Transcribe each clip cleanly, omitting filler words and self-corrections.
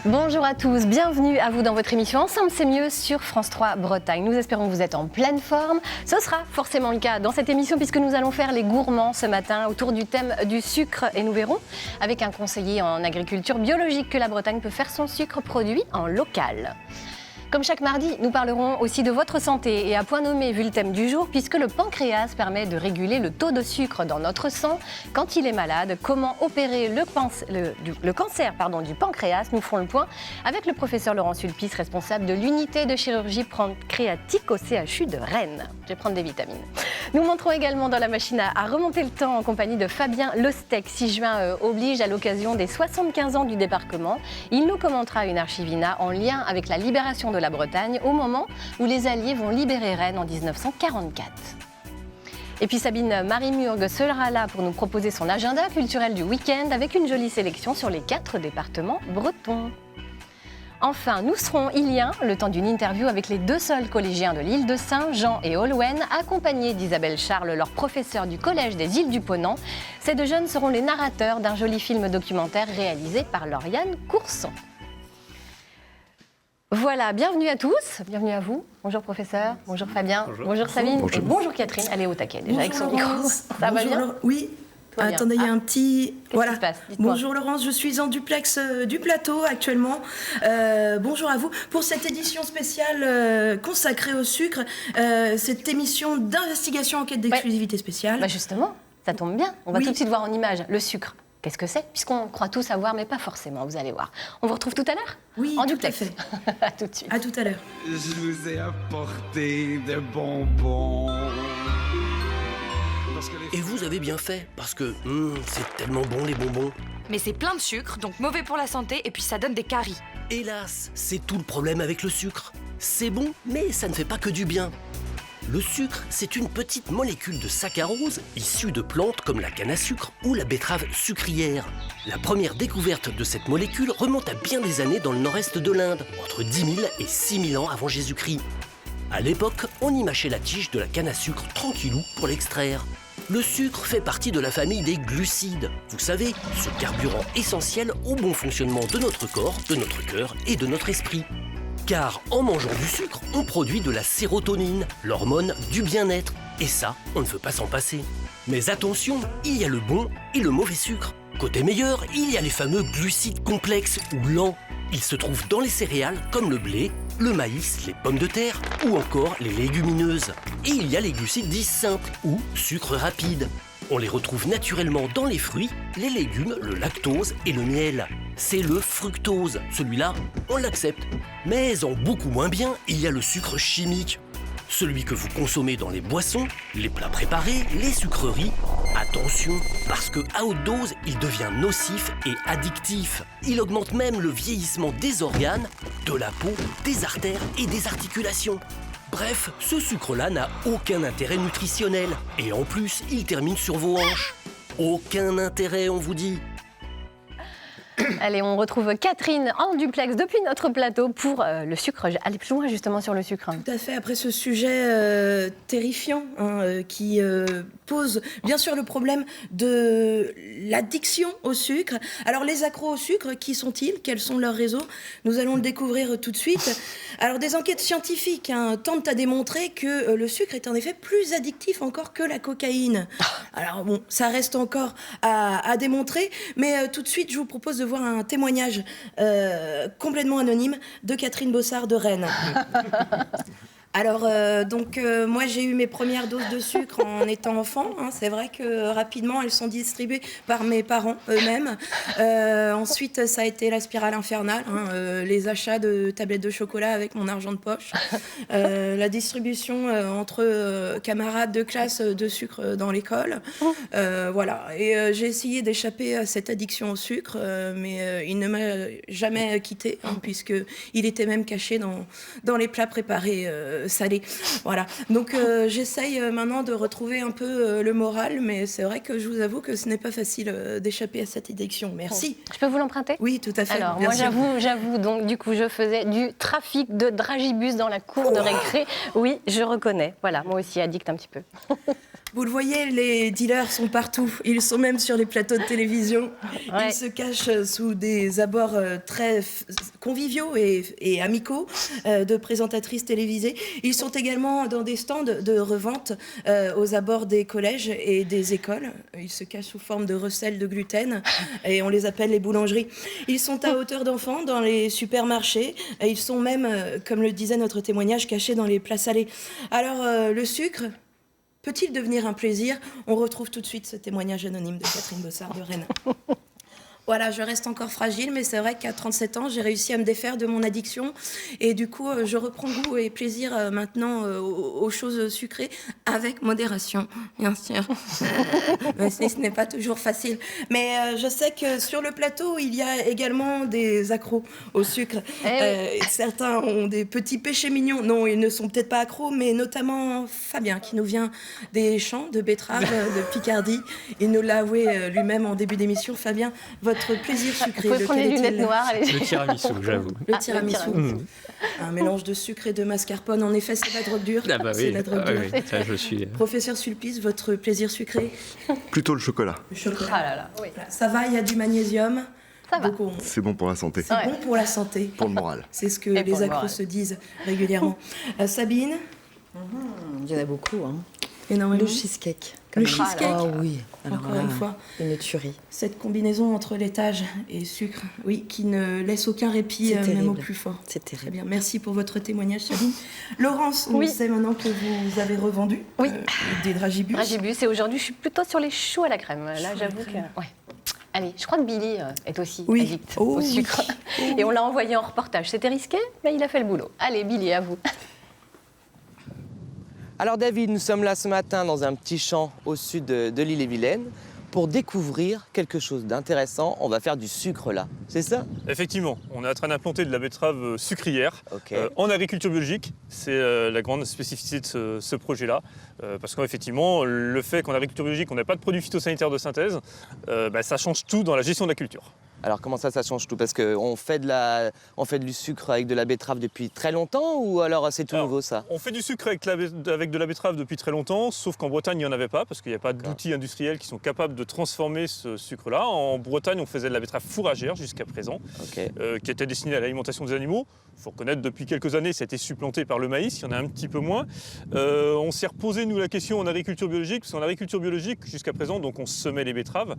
Bonjour à tous, bienvenue à vous dans votre émission Ensemble c'est mieux sur France 3 Bretagne. Nous espérons que vous êtes en pleine forme. Ce sera forcément le cas dans cette émission puisque nous allons faire les gourmands ce matin autour du thème du sucre et nous verrons avec un conseiller en agriculture biologique que la Bretagne peut faire son sucre produit en local. Comme chaque mardi, nous parlerons aussi de votre santé et à point nommé vu le thème du jour, puisque le pancréas permet de réguler le taux de sucre dans notre sang quand il est malade. Comment opérer le cancer du pancréas? Nous ferons le point avec le professeur Laurent Sulpice, responsable de l'unité de chirurgie pancréatique au CHU de Rennes. Je vais prendre des vitamines. Nous monterons également dans la machine à remonter le temps en compagnie de Fabien Lostec. 6 juin oblige à l'occasion des 75 ans du débarquement. Il nous commentera une archivina en lien avec la libération de la Bretagne au moment où les Alliés vont libérer Rennes en 1944. Et puis Sabine Marie-Murgue sera là pour nous proposer son agenda culturel du week-end avec une jolie sélection sur les 4 départements bretons. Enfin, nous serons Ilien, le temps d'une interview avec les 2 seuls collégiens de l'île de Saint, Jean et Olwen, accompagnés d'Isabelle Charles, leur professeur du collège des îles du Ponant. Ces 2 jeunes seront les narrateurs d'un joli film documentaire réalisé par Lauriane Courson. Voilà, bienvenue à tous, bienvenue à vous. Bonjour professeur, bonjour Fabien, bonjour Sabine et bonjour Catherine. Elle est au taquet déjà avec son micro. Ça va bien? Oui. Attendez, il y a un petit... Voilà. Qu'est-ce qui se passe? Bonjour Laurence, je suis en duplex du plateau actuellement. Bonjour à vous. Pour cette édition spéciale consacrée au sucre, cette émission d'investigation enquête d'exclusivité spéciale. Bah justement, ça tombe bien. On va tout de suite voir en image le sucre. Qu'est-ce que c'est? Puisqu'on croit tout savoir, mais pas forcément, vous allez voir. On vous retrouve tout à l'heure? Oui, en tout duplex. à fait. À tout de suite. À tout à l'heure. Je vous ai apporté des bonbons. Et vous avez bien fait, parce que c'est tellement bon les bonbons. Mais c'est plein de sucre, donc mauvais pour la santé, et puis ça donne des caries. Hélas, c'est tout le problème avec le sucre. C'est bon, mais ça ne fait pas que du bien. Le sucre, c'est une petite molécule de saccharose issue de plantes comme la canne à sucre ou la betterave sucrière. La première découverte de cette molécule remonte à bien des années dans le nord-est de l'Inde, entre 10 000 et 6 000 ans avant Jésus-Christ. À l'époque, on y mâchait la tige de la canne à sucre tranquillou pour l'extraire. Le sucre fait partie de la famille des glucides. Vous savez, ce carburant essentiel au bon fonctionnement de notre corps, de notre cœur et de notre esprit. Car en mangeant du sucre, on produit de la sérotonine, l'hormone du bien-être. Et ça, on ne veut pas s'en passer. Mais attention, il y a le bon et le mauvais sucre. Côté meilleur, il y a les fameux glucides complexes ou lents. Ils se trouvent dans les céréales comme le blé, le maïs, les pommes de terre ou encore les légumineuses. Et il y a les glucides dits simples ou sucres rapides. On les retrouve naturellement dans les fruits, les légumes, le lactose et le miel. C'est le fructose. Celui-là, on l'accepte. Mais en beaucoup moins bien, il y a le sucre chimique. Celui que vous consommez dans les boissons, les plats préparés, les sucreries. Attention, parce que à haute dose, il devient nocif et addictif. Il augmente même le vieillissement des organes, de la peau, des artères et des articulations. Bref, ce sucre-là n'a aucun intérêt nutritionnel. Et en plus, il termine sur vos hanches. Aucun intérêt, on vous dit. Allez, on retrouve Catherine en duplex depuis notre plateau pour le sucre. Allez plus loin justement sur le sucre. Tout à fait, après ce sujet terrifiant qui pose bien sûr le problème de l'addiction au sucre. Alors les accros au sucre, qui sont-ils? Quels sont leurs réseaux? Nous allons le découvrir tout de suite. Alors des enquêtes scientifiques tentent à démontrer que le sucre est en effet plus addictif encore que la cocaïne. Alors bon, ça reste encore à démontrer, mais tout de suite je vous propose de voir un témoignage complètement anonyme de Catherine Bossard de Rennes. Alors, moi, j'ai eu mes premières doses de sucre en étant enfant. C'est vrai que rapidement, elles sont distribuées par mes parents eux-mêmes. Ensuite, ça a été la spirale infernale, les achats de tablettes de chocolat avec mon argent de poche, la distribution entre camarades de classe de sucre dans l'école. Voilà. Et j'ai essayé d'échapper à cette addiction au sucre, mais il ne m'a jamais quitté, puisqu'il était même caché dans les plats préparés salé. Voilà. Donc j'essaye maintenant de retrouver un peu le moral, mais c'est vrai que je vous avoue que ce n'est pas facile d'échapper à cette addiction. Merci. Je peux vous l'emprunter? Oui, tout à fait. Alors moi j'avoue, donc du coup je faisais du trafic de dragibus dans la cour de récré. Oui, je reconnais. Voilà, moi aussi addict un petit peu. Vous le voyez, les dealers sont partout. Ils sont même sur les plateaux de télévision. Ouais. Ils se cachent sous des abords très conviviaux et amicaux de présentatrices télévisées. Ils sont également dans des stands de revente aux abords des collèges et des écoles. Ils se cachent sous forme de recel de gluten et on les appelle les boulangeries. Ils sont à hauteur d'enfants dans les supermarchés. Et ils sont même, comme le disait notre témoignage, cachés dans les plats salés. Alors, le sucre peut-il devenir un plaisir? On retrouve tout de suite ce témoignage anonyme de Catherine Bossard de Rennes. Voilà, je reste encore fragile, mais c'est vrai qu'à 37 ans, j'ai réussi à me défaire de mon addiction. Et du coup, je reprends goût et plaisir maintenant aux choses sucrées, avec modération, bien sûr. Mais ce n'est pas toujours facile. Mais je sais que sur le plateau, il y a également des accros au sucre. Certains ont des petits péchés mignons. Non, ils ne sont peut-être pas accros, mais notamment Fabien, qui nous vient des champs de betteraves de Picardie. Il nous l'a avoué lui-même en début d'émission. Fabien, votre plaisir sucré. Vous pouvez prendre les lunettes noires. Allez. Le tiramisu, j'avoue. Le tiramisu. Un mélange de sucre et de mascarpone. En effet, c'est la drogue dure. Ah bah C'est oui, la drogue dure. oui, ça je suis... Professeur Sulpice, votre plaisir sucré? Plutôt le chocolat. Le chocolat. Ah là là. Oui. Voilà. Ça va, il y a du magnésium. Ça va. Donc C'est bon pour la santé, c'est bon pour la santé. pour le moral. C'est ce que Et pour les le accros moral. se disent régulièrement. Sabine, Il y en a beaucoup. Hein. énormément. Le cheesecake. quand Le même. cheesecake. Ah oui. Alors Encore là, une fois, une tuerie. cette combinaison entre laitage et sucre, oui, qui ne laisse aucun répit, C'est même au terrible. plus fort. C'est Très terrible. bien, merci pour votre témoignage, Sabine. Laurence, on Oui. sait maintenant que vous avez revendu Oui. des dragibus. Dragibus, et aujourd'hui, je suis plutôt sur les choux à la crème. Là, Choux à la j'avoue que. crème. Ouais. Allez, je crois que Billy est aussi Oui. addict Oh au oui. sucre. Oh Et on l'a envoyé en reportage. C'était risqué, mais il a fait le boulot. Allez, Billy, à vous. Alors David, nous sommes là ce matin dans un petit champ au sud de l'île-et-Vilaine pour découvrir quelque chose d'intéressant. On va faire du sucre là, c'est ça? Effectivement, on est en train d'implanter de la betterave sucrière Ok. en agriculture biologique. C'est la grande spécificité de ce projet-là. Parce qu'effectivement, le fait qu'en agriculture biologique, on n'a pas de produits phytosanitaires de synthèse, ça change tout dans la gestion de la culture. Alors comment ça change tout? Parce qu'on fait du sucre avec de la betterave depuis très longtemps ou alors c'est tout Alors, nouveau ça? On fait du sucre avec de la betterave depuis très longtemps, sauf qu'en Bretagne, il n'y en avait pas, parce qu'il n'y a pas d'outils industriels qui sont capables de transformer ce sucre-là. En Bretagne, on faisait de la betterave fourragère jusqu'à présent, Ok. qui était destinée à l'alimentation des animaux. Il faut reconnaître, depuis quelques années, ça a été supplanté par le maïs, il y en a un petit peu moins. On s'est reposé, nous, la question en agriculture biologique, parce qu'en agriculture biologique, jusqu'à présent, donc on semait les betteraves.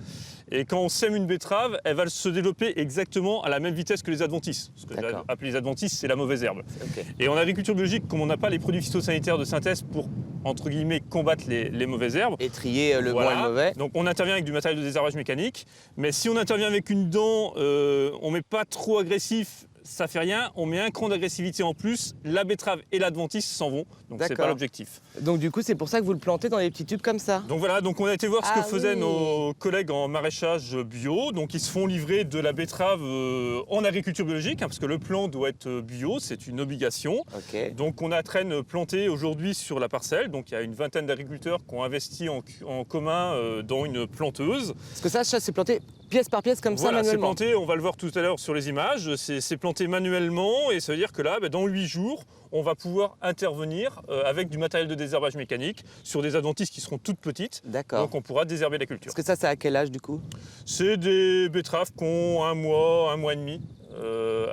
Et quand on sème une betterave, elle va se développer exactement à la même vitesse que les adventices. Ce que j'ai D'accord. appelé les adventices, c'est la mauvaise herbe. Ok. Et en agriculture biologique, comme on n'a pas les produits phytosanitaires de synthèse pour, entre guillemets, combattre les mauvaises herbes, Et trier le voilà. bon et le mauvais. Donc on intervient avec du matériel de désherbage mécanique, mais si on intervient avec une dent, on met pas trop agressif, ça fait rien, on met un cran d'agressivité en plus, la betterave et l'adventice s'en vont, donc c'est D'accord. pas l'objectif. Donc du coup c'est pour ça que vous le plantez dans des petits tubes comme ça? Donc voilà, donc on a été voir ce Ah que faisaient oui. nos collègues en maraîchage bio, donc ils se font livrer de la betterave en agriculture biologique, parce que le plant doit être bio, c'est une obligation. Ok. Donc on a traîne planté aujourd'hui sur la parcelle, donc il y a une vingtaine d'agriculteurs qui ont investi en commun dans une planteuse. Parce que ça c'est planté pièce par pièce comme Voilà, ça c'est manuellement? planté, on va le voir tout à l'heure sur les images, c'est planté manuellement et ça veut dire que là, dans 8 jours, on va pouvoir intervenir avec du matériel de désherbage mécanique sur des adventices qui seront toutes petites. D'accord. Donc on pourra désherber la culture. Parce que ça c'est à quel âge du coup? C'est des betteraves qui ont un mois et demi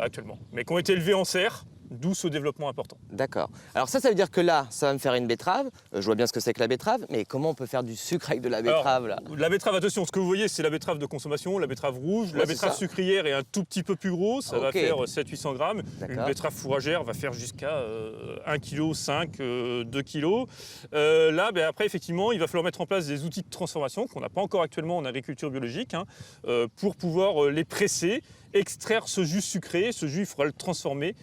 actuellement, mais qui ont été élevées en serre, d'où ce développement important. D'accord. Alors ça veut dire que là, ça va me faire une betterave. Je vois bien ce que c'est que la betterave, mais comment on peut faire du sucre avec de la betterave là? La betterave, attention, ce que vous voyez, c'est la betterave de consommation, la betterave rouge. Ouais, La c'est betterave ça. sucrière est un tout petit peu plus gros, ça va Ok. faire 700-800 grammes. Une D'accord. betterave fourragère va faire jusqu'à 1,5 kg, 2 kg. Là, après, effectivement, il va falloir mettre en place des outils de transformation qu'on n'a pas encore actuellement en agriculture biologique, pour pouvoir les presser, extraire ce jus sucré. Ce jus, il faudra le transformer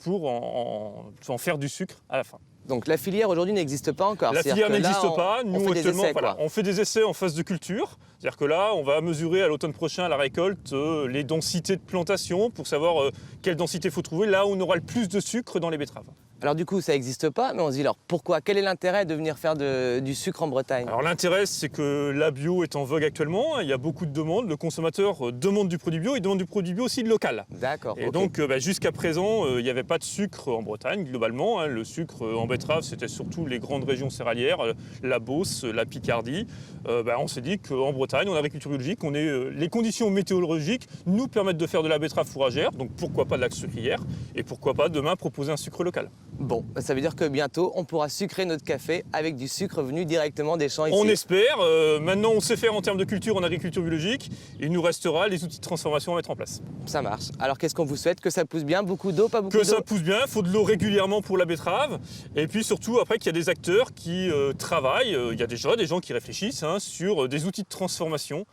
pour en faire du sucre à la fin. Donc la filière aujourd'hui n'existe pas encore. La C'est-à-dire filière que là, n'existe pas. on Nous, fait des actuellement, essais, voilà, quoi. on fait des essais en phase de culture. C'est-à-dire que là, on va mesurer à l'automne prochain à la récolte les densités de plantation pour savoir quelle densité il faut trouver là où on aura le plus de sucre dans les betteraves. Alors du coup, ça n'existe pas, mais on se dit alors pourquoi? Quel est l'intérêt de venir faire du sucre en Bretagne? Alors l'intérêt, c'est que la bio est en vogue actuellement, il y a beaucoup de demandes, le consommateur demande du produit bio, il demande du produit bio aussi de local. D'accord. Et ok. donc jusqu'à présent, il n'y avait pas de sucre en Bretagne globalement, hein. Le sucre en betterave, c'était surtout les grandes régions céréalières, la Beauce, la Picardie. On s'est dit qu'en Bretagne, en agriculture biologique, les conditions météorologiques nous permettent de faire de la betterave fourragère, donc pourquoi pas de la sucrière, et pourquoi pas demain proposer un sucre local. Bon, ça veut dire que bientôt, on pourra sucrer notre café avec du sucre venu directement des champs ici. On espère. Maintenant, on sait faire en termes de culture en agriculture biologique. Il nous restera les outils de transformation à mettre en place. Ça marche. Alors qu'est-ce qu'on vous souhaite? Que ça pousse bien? Beaucoup d'eau, pas beaucoup d'eau? Que ça pousse bien, il faut de l'eau régulièrement pour la betterave. Et puis surtout, après, qu'il y a des acteurs qui travaillent. Il y a déjà des gens qui réfléchissent sur des outils de transformation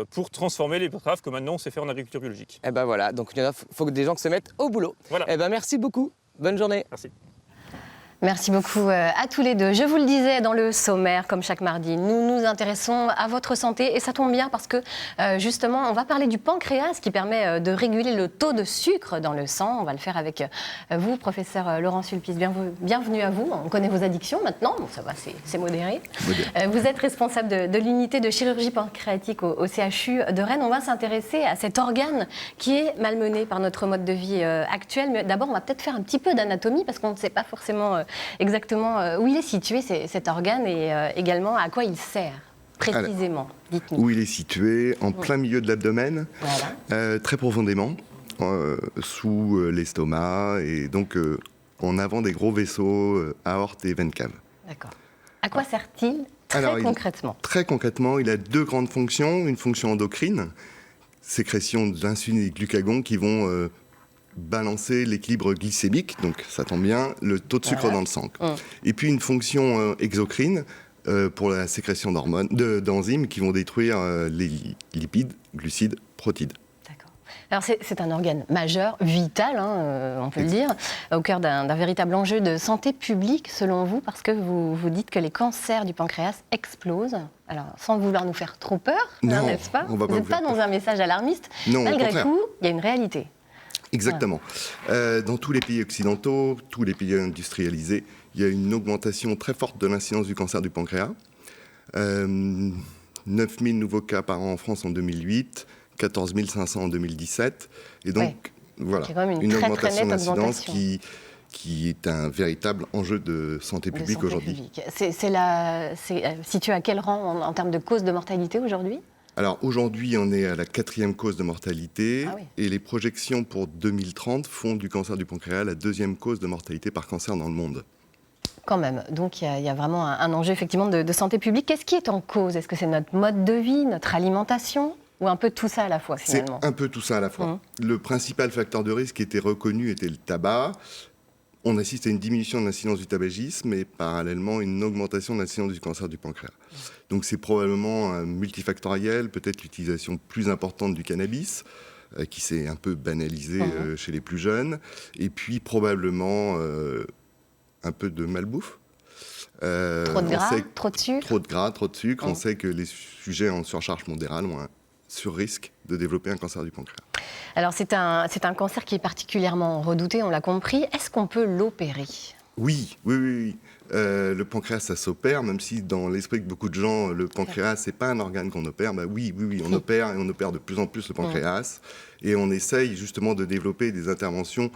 pour transformer les betteraves que maintenant on sait faire en agriculture biologique. Eh ben voilà, donc il faut que des gens se mettent au boulot. Voilà. Eh ben merci beaucoup. Bonne journée. Merci. Merci beaucoup à tous les deux. Je vous le disais dans le sommaire, comme chaque mardi, nous nous intéressons à votre santé et ça tombe bien parce que justement, on va parler du pancréas qui permet de réguler le taux de sucre dans le sang. On va le faire avec vous, professeur Laurent Sulpice. Bienvenue à vous. On connaît vos addictions maintenant, bon, ça va, c'est modéré. Vous êtes responsable de l'unité de chirurgie pancréatique au CHU de Rennes. On va s'intéresser à cet organe qui est malmené par notre mode de vie actuel. Mais d'abord, on va peut-être faire un petit peu d'anatomie parce qu'on ne sait pas forcément exactement où il est situé cet organe et également à quoi il sert précisément. Dites-nous. Où il est situé, en plein milieu de l'abdomen, Voilà. très profondément, sous l'estomac et donc en avant des gros vaisseaux, aorte et veine cave. D'accord. À quoi sert-il concrètement? Très concrètement, il a deux grandes fonctions. Une fonction endocrine, sécrétion d'insuline et de glucagon qui vont balancer l'équilibre glycémique, donc ça tombe bien, le taux de sucre dans le sang. Et puis une fonction exocrine pour la sécrétion d'enzymes qui vont détruire les lipides, glucides, protides. D'accord. Alors c'est un organe majeur, vital, on peut le dire, au cœur d'un véritable enjeu de santé publique selon vous, parce que vous dites que les cancers du pancréas explosent. Alors, sans vouloir nous faire trop peur, n'est-ce pas? On va pas Vous n'êtes pas dans un message alarmiste. Non, malgré tout, il y a une réalité. Exactement. Dans tous les pays occidentaux, tous les pays industrialisés, il y a une augmentation très forte de l'incidence du cancer du pancréas. 9 000 nouveaux cas par an en France en 2008, 14 500 en 2017. Et donc, voilà, c'est quand même une très, augmentation très nette d'incidence augmentation. qui est un véritable enjeu de santé publique aujourd'hui. C'est situé à quel rang en termes de cause de mortalité aujourd'hui? Alors aujourd'hui, on est à la 4e cause de mortalité et les projections pour 2030 font du cancer du pancréas la 2e cause de mortalité par cancer dans le monde. Quand même, donc il y a vraiment un enjeu effectivement de santé publique. Qu'est-ce qui est en cause? Est-ce que c'est notre mode de vie, notre alimentation ou un peu tout ça à la fois finalement? C'est un peu tout ça à la fois. Le principal facteur de risque qui était reconnu était le tabac. On assiste à une diminution de l'incidence du tabagisme et parallèlement une augmentation de l'incidence du cancer du pancréas. Donc c'est probablement multifactoriel, peut-être l'utilisation plus importante du cannabis, qui s'est un peu banalisé chez les plus jeunes, et puis probablement un peu de malbouffe. Trop de gras, trop de sucre? Trop de gras, trop de sucre. On sait que les sujets en surcharge pondérale ont un sur-risque de développer un cancer du pancréas. Alors c'est un cancer qui est particulièrement redouté, on l'a compris. Est-ce qu'on peut l'opérer? Oui. Le pancréas, ça s'opère, même si dans l'esprit de beaucoup de gens, le pancréas, c'est pas un organe qu'on opère. Oui, on opère et on opère de plus en plus le pancréas. Et on essaye justement de développer des interventions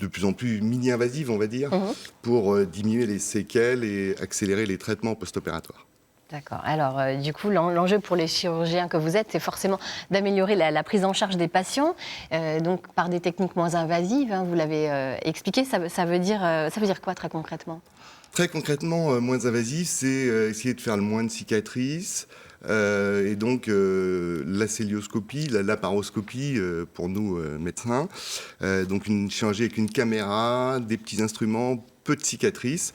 de plus en plus mini-invasives, on va dire, pour diminuer les séquelles et accélérer les traitements post-opératoires. D'accord. Alors, du coup, l'enjeu pour les chirurgiens que vous êtes, c'est forcément d'améliorer la prise en charge des patients, donc par des techniques moins invasives. Vous l'avez expliqué. Ça veut dire quoi très concrètement? Très concrètement, moins invasif, c'est essayer de faire le moins de cicatrices. Et donc, la célioscopie, la laparoscopie pour nous médecins. Donc, une chirurgie avec une caméra, des petits instruments, peu de cicatrices.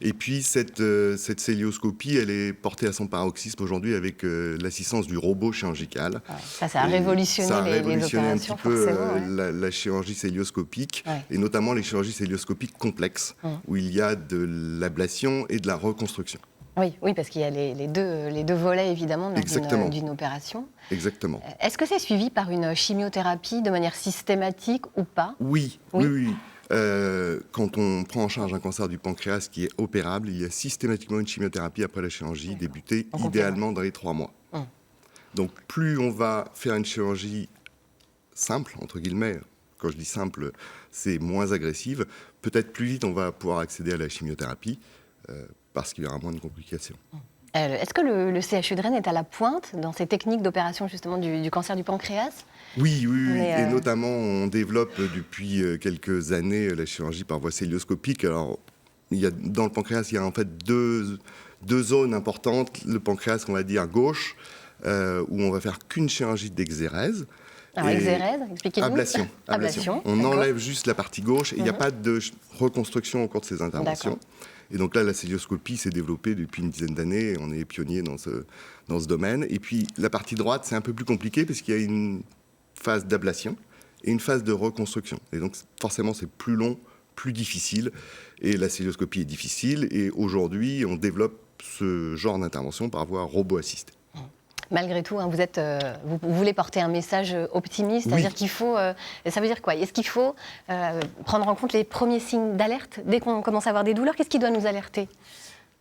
Et puis, cette célioscopie, elle est portée à son paroxysme aujourd'hui avec l'assistance du robot chirurgical. Ça a révolutionné les opérations, un petit peu la chirurgie célioscopique, et notamment les chirurgies célioscopiques complexes, où il y a de l'ablation et de la reconstruction. Oui, parce qu'il y a les deux volets, évidemment, d'une opération. Exactement. Est-ce que c'est suivi par une chimiothérapie de manière systématique ou pas? Oui. Quand quand on prend en charge un cancer du pancréas qui est opérable, il y a systématiquement une chimiothérapie après la chirurgie, débutée idéalement dans les 3 mois. Donc plus on va faire une chirurgie simple, entre guillemets, quand je dis simple, c'est moins agressive, peut-être plus vite on va pouvoir accéder à la chimiothérapie parce qu'il y aura moins de complications. Est-ce que le CHU de Rennes est à la pointe dans ces techniques d'opération justement du cancer du pancréas ? Oui. Et notamment on développe depuis quelques années la chirurgie par voie cœlioscopique. Alors, dans le pancréas, il y a en fait deux zones importantes. Le pancréas, on va dire gauche, où on va faire qu'une chirurgie d'exérèse. Alors, exérèse, expliquez-nous. Ablation. On enlève juste la partie gauche et il n'y a pas de reconstruction au cours de ces interventions. D'accord. Et donc là, la cœlioscopie s'est développée depuis une dizaine d'années et on est pionnier dans ce domaine. Et puis la partie droite, c'est un peu plus compliqué parce qu'il y a une phase d'ablation et une phase de reconstruction. Et donc forcément, c'est plus long, plus difficile. Et la cœlioscopie est difficile. Et aujourd'hui, on développe ce genre d'intervention par voie robot-assistée. Malgré tout, hein, vous voulez porter un message optimiste, c'est-à-dire qu'il faut... ça veut dire quoi ? Est-ce qu'il faut prendre en compte les premiers signes d'alerte dès qu'on commence à avoir des douleurs ? Qu'est-ce qui doit nous alerter ?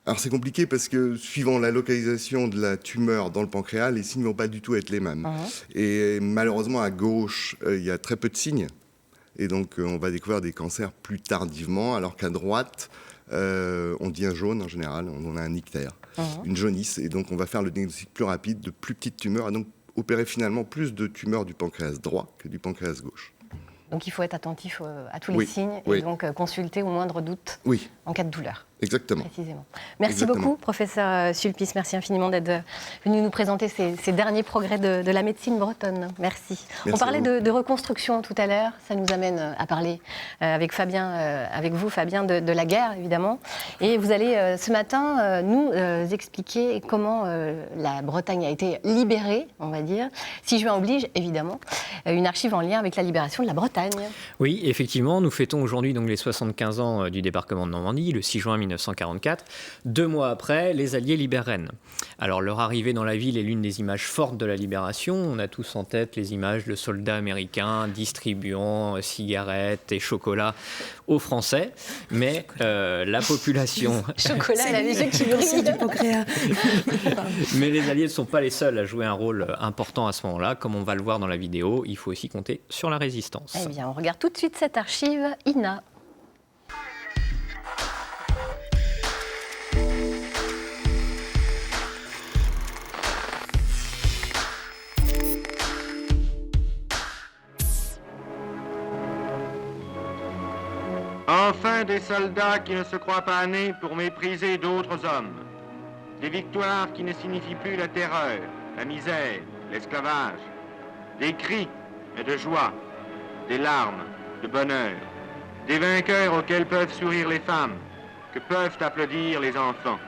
Alors c'est compliqué parce que suivant la localisation de la tumeur dans le pancréas, les signes ne vont pas du tout être les mêmes. Et malheureusement, à gauche, il y a très peu de signes. Et donc, on va découvrir des cancers plus tardivement, alors qu'à droite, on dit un jaune en général, on a un ictère, une jaunisse. Et donc, on va faire le diagnostic plus rapide de plus petites tumeurs, et donc opérer finalement plus de tumeurs du pancréas droit que du pancréas gauche. Donc, il faut être attentif à tous les signes et donc consulter au moindre doute en cas de douleur. Exactement. Précisément. Merci beaucoup, professeur Sulpice. Merci infiniment d'être venu nous présenter ces derniers progrès de la médecine bretonne. Merci. On parlait de reconstruction tout à l'heure. Ça nous amène à parler avec vous, Fabien, de la guerre, évidemment. Et vous allez, ce matin, nous expliquer comment la Bretagne a été libérée, on va dire. 6 juin oblige, évidemment, une archive en lien avec la libération de la Bretagne. Oui, effectivement, nous fêtons aujourd'hui donc les 75 ans du débarquement de Normandie, le 6 juin 1944. 2 mois après, les Alliés libèrent Rennes. Alors, leur arrivée dans la ville est l'une des images fortes de la libération. On a tous en tête les images de soldats américains distribuant cigarettes et chocolat aux Français. Mais la population... Chocolat, la musique qui brille du pancréas. Mais les Alliés ne sont pas les seuls à jouer un rôle important à ce moment-là. Comme on va le voir dans la vidéo, il faut aussi compter sur la résistance. Eh bien, on regarde tout de suite cette archive. Ina. Enfin des soldats qui ne se croient pas nés pour mépriser d'autres hommes. Des victoires qui ne signifient plus la terreur, la misère, l'esclavage. Des cris et de joie, des larmes de bonheur. Des vainqueurs auxquels peuvent sourire les femmes, que peuvent applaudir les enfants.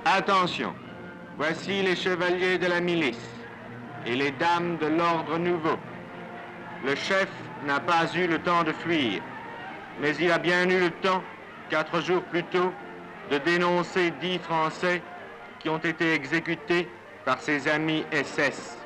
Attention, voici les chevaliers de la milice et les dames de l'ordre nouveau. Le chef n'a pas eu le temps de fuir, mais il a bien eu le temps, 4 jours plus tôt, de dénoncer 10 Français qui ont été exécutés par ses amis SS.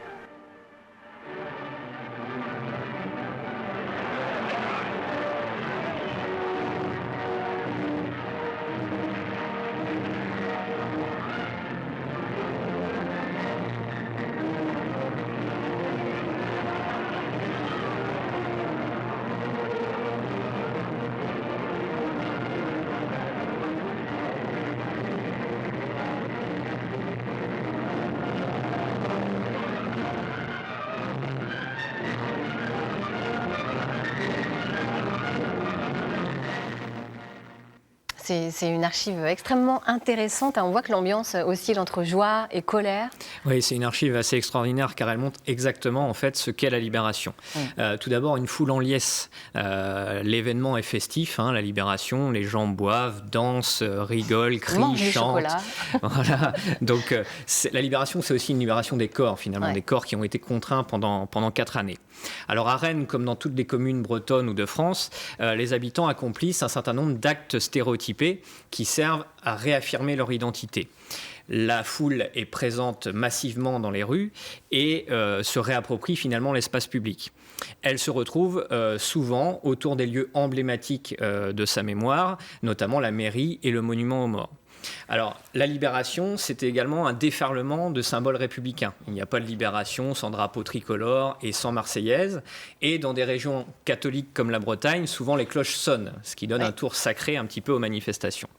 c'est une archive extrêmement intéressante. On voit que l'ambiance oscille entre joie et colère. Oui, c'est une archive assez extraordinaire car elle montre exactement en fait ce qu'est la libération. Tout d'abord, une foule en liesse. L'événement est festif, hein, la libération. Les gens boivent, dansent, rigolent, crient, chantent. Voilà. Donc, la libération, c'est aussi une libération des corps finalement, des corps qui ont été contraints pendant 4 années. Alors à Rennes, comme dans toutes les communes bretonnes ou de France, les habitants accomplissent un certain nombre d'actes stéréotypés qui servent à réaffirmer leur identité. La foule est présente massivement dans les rues et se réapproprie finalement l'espace public. Elle se retrouve souvent autour des lieux emblématiques de sa mémoire, notamment la mairie et le monument aux morts. Alors, la libération, c'était également un déferlement de symboles républicains. Il n'y a pas de libération sans drapeau tricolore et sans marseillaise. Et dans des régions catholiques comme la Bretagne, souvent les cloches sonnent, ce qui donne un tour sacré un petit peu aux manifestations.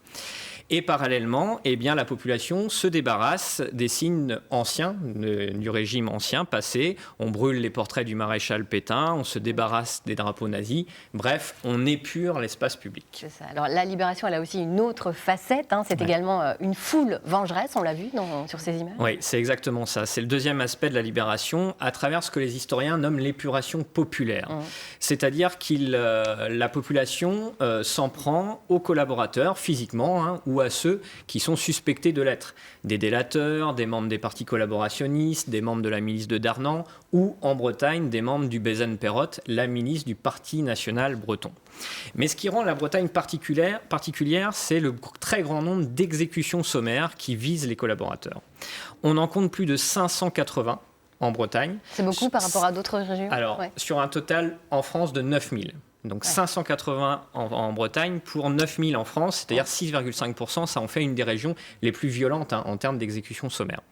Et parallèlement, eh bien, la population se débarrasse des signes anciens, du régime ancien, passé. On brûle les portraits du maréchal Pétain, on se débarrasse des drapeaux nazis. Bref, on épure l'espace public. C'est ça. Alors, la libération, elle a aussi une autre facette. Hein. C'est également une foule vengeresse, on l'a vu sur ces images. Oui, c'est exactement ça. C'est le deuxième aspect de la libération, à travers ce que les historiens nomment l'épuration populaire. C'est-à-dire que la population s'en prend aux collaborateurs, physiquement, hein, ou à ceux qui sont suspectés de l'être. Des délateurs, des membres des partis collaborationnistes, des membres de la milice de Darnan ou, en Bretagne, des membres du Bézen-Perrot, la milice du Parti national breton. Mais ce qui rend la Bretagne particulière, c'est le très grand nombre d'exécutions sommaires qui visent les collaborateurs. On en compte plus de 580 en Bretagne. C'est beaucoup par rapport à d'autres régions? Alors, sur un total en France de 9000. Donc 580 en Bretagne pour 9000 en France, c'est-à-dire 6,5%, ça en fait une des régions les plus violentes en termes d'exécution sommaire.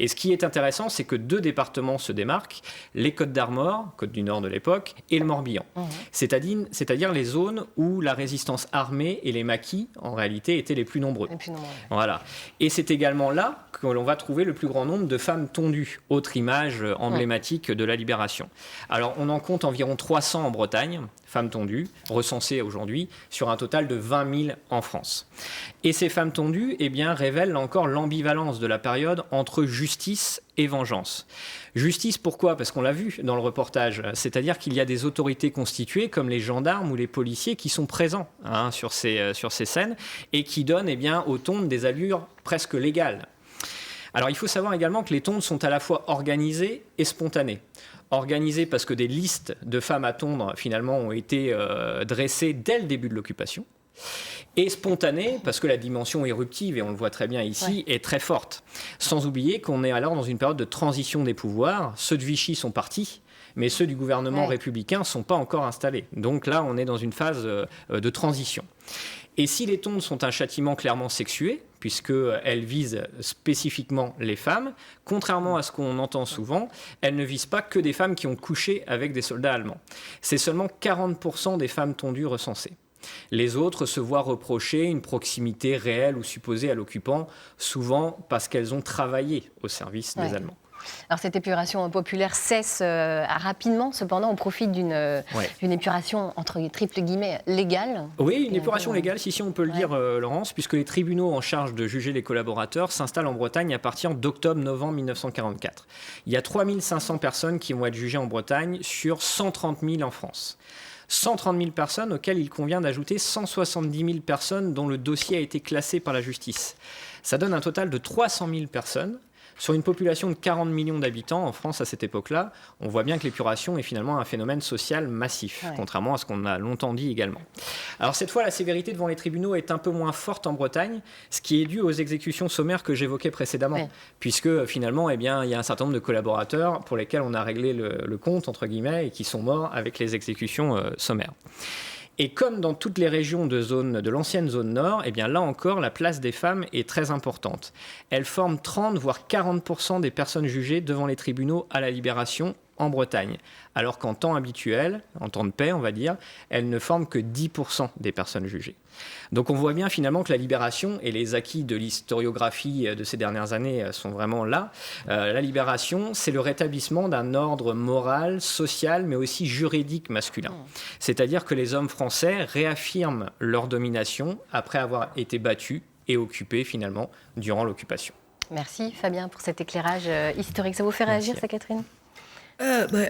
Et ce qui est intéressant, c'est que 2 départements se démarquent, les Côtes d'Armor, Côte du Nord de l'époque, et le Morbihan. C'est-à-dire les zones où la résistance armée et les maquis, en réalité, étaient les plus nombreux. Voilà. Et c'est également là que l'on va trouver le plus grand nombre de femmes tondues, autre image emblématique de la libération. Alors, on en compte environ 300 en Bretagne, femmes tondues, recensées aujourd'hui, sur un total de 20 000 en France. Et ces femmes tondues, eh bien, révèlent encore l'ambivalence de la période entre justice et vengeance. Justice, pourquoi ? Parce qu'on l'a vu dans le reportage, c'est-à-dire qu'il y a des autorités constituées, comme les gendarmes ou les policiers, qui sont présents sur ces scènes et qui donnent aux tondes des allures presque légales. Alors, il faut savoir également que les tondes sont à la fois organisées et spontanées. Organisées parce que des listes de femmes à tondre, finalement, ont été dressées dès le début de l'occupation. Et spontanée parce que la dimension éruptive, et on le voit très bien ici, est très forte. Sans oublier qu'on est alors dans une période de transition des pouvoirs. Ceux de Vichy sont partis, mais ceux du gouvernement républicain ne sont pas encore installés. Donc là, on est dans une phase de transition. Et si les tondes sont un châtiment clairement sexué, puisqu'elles visent spécifiquement les femmes, contrairement à ce qu'on entend souvent, elles ne visent pas que des femmes qui ont couché avec des soldats allemands. C'est seulement 40% des femmes tondues recensées. Les autres se voient reprocher une proximité réelle ou supposée à l'occupant, souvent parce qu'elles ont travaillé au service des Allemands. Alors cette épuration populaire cesse rapidement, cependant au profit d'une épuration entre triple guillemets légale. Oui, une épuration légale, si on peut le dire, Laurence, puisque les tribunaux en charge de juger les collaborateurs s'installent en Bretagne à partir d'octobre-novembre 1944. Il y a 3500 personnes qui vont être jugées en Bretagne sur 130 000 en France. 130 000 personnes auxquelles il convient d'ajouter 170 000 personnes dont le dossier a été classé par la justice. Ça donne un total de 300 000 personnes. Sur une population de 40 millions d'habitants en France à cette époque-là, on voit bien que l'épuration est finalement un phénomène social massif, contrairement à ce qu'on a longtemps dit également. Alors cette fois, la sévérité devant les tribunaux est un peu moins forte en Bretagne, ce qui est dû aux exécutions sommaires que j'évoquais précédemment, puisque finalement, il y a un certain nombre de collaborateurs pour lesquels on a réglé le compte, entre guillemets, et qui sont morts avec les exécutions sommaires. Et comme dans toutes les régions de l'ancienne zone nord, là encore, la place des femmes est très importante. Elles forment 30 voire 40% des personnes jugées devant les tribunaux à la Libération en Bretagne, alors qu'en temps habituel, en temps de paix, on va dire, elles ne forment que 10% des personnes jugées. Donc on voit bien finalement que la libération et les acquis de l'historiographie de ces dernières années sont vraiment là. La libération, c'est le rétablissement d'un ordre moral, social, mais aussi juridique masculin. C'est-à-dire que les hommes français réaffirment leur domination après avoir été battus et occupés finalement durant l'occupation. Merci Fabien pour cet éclairage historique. Ça vous fait réagir, ça, Catherine ? Oui,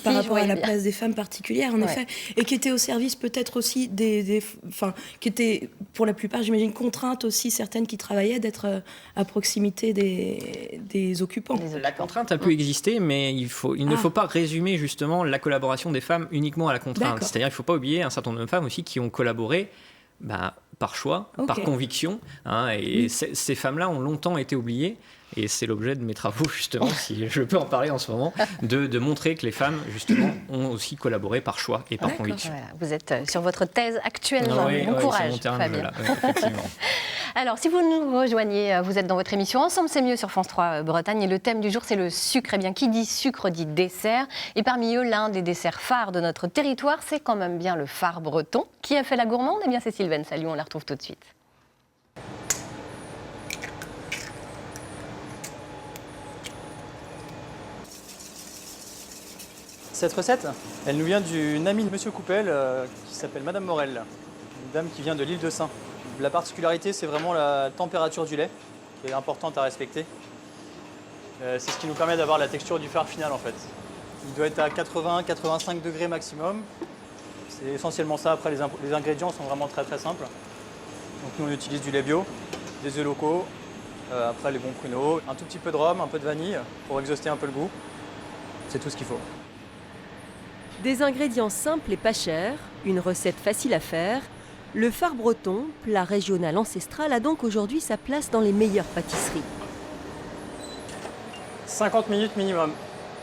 par rapport à la place des femmes particulières, en effet, et qui étaient au service peut-être aussi qui étaient pour la plupart, j'imagine, contraintes aussi, certaines qui travaillaient, d'être à proximité des occupants. La contrainte a pu exister, mais il ne faut pas résumer justement la collaboration des femmes uniquement à la contrainte. D'accord. C'est-à-dire qu'il ne faut pas oublier un certain nombre de femmes aussi qui ont collaboré par choix, par conviction, et ces femmes-là ont longtemps été oubliées. Et c'est l'objet de mes travaux, justement, si je peux en parler en ce moment, de montrer que les femmes, justement, ont aussi collaboré par choix et par conviction. Voilà, vous êtes sur votre thèse actuellement. Bon courage, Fabien. Effectivement. Alors, si vous nous rejoignez, vous êtes dans votre émission Ensemble, c'est mieux sur France 3 Bretagne. Et le thème du jour, c'est le sucre. Eh bien, qui dit sucre dit dessert. Et parmi eux, l'un des desserts phares de notre territoire, c'est quand même bien le phare breton. Qui a fait la gourmande ? Eh bien, c'est Sylvaine Saliou, on la retrouve tout de suite. Cette recette, elle nous vient d'une amie de Monsieur Coupel qui s'appelle Madame Morel, une dame qui vient de l'île de Saint. La particularité, c'est vraiment la température du lait, qui est importante à respecter. C'est ce qui nous permet d'avoir la texture du phare final en fait. Il doit être à 80-85 degrés maximum. C'est essentiellement ça. Après, les ingrédients sont vraiment très très simples. Donc nous, on utilise du lait bio, des œufs locaux, après les bons pruneaux, un tout petit peu de rhum, un peu de vanille pour exhauster un peu le goût. C'est tout ce qu'il faut. Des ingrédients simples et pas chers, une recette facile à faire, le phare breton, plat régional ancestral, a donc aujourd'hui sa place dans les meilleures pâtisseries. 50 minutes minimum.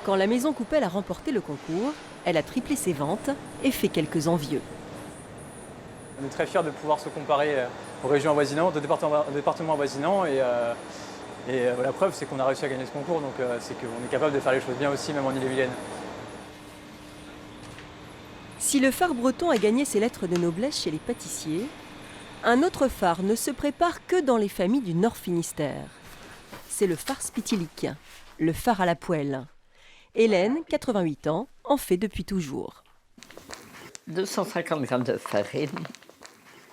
Quand la maison Coupel a remporté le concours, elle a triplé ses ventes et fait quelques envieux. On est très fiers de pouvoir se comparer aux régions avoisinantes, aux départements avoisinants et la preuve c'est qu'on a réussi à gagner ce concours, donc c'est qu'on est capable de faire les choses bien aussi, même en Ille-et-Vilaine. Si le phare breton a gagné ses lettres de noblesse chez les pâtissiers, un autre phare ne se prépare que dans les familles du Nord Finistère. C'est le phare spitilique, le phare à la poêle. Hélène, 88 ans, en fait depuis toujours. 250 g de farine,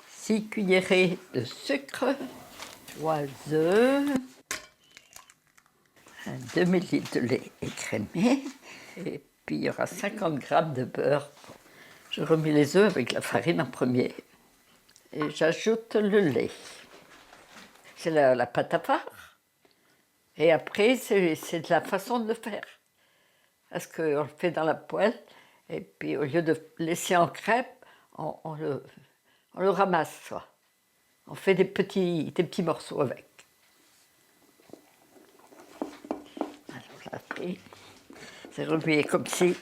6 cuillerées de sucre, 3 œufs, un demi-litre de lait écrémé, et puis il y aura 50 g de beurre. Je remets les œufs avec la farine en premier et j'ajoute le lait. C'est la pâte à phare. Et après, c'est de la façon de le faire. Parce qu'on le fait dans la poêle et puis au lieu de laisser en crêpe, on le ramasse. Soit. On fait des petits morceaux avec. Alors là, après, c'est remué comme ci.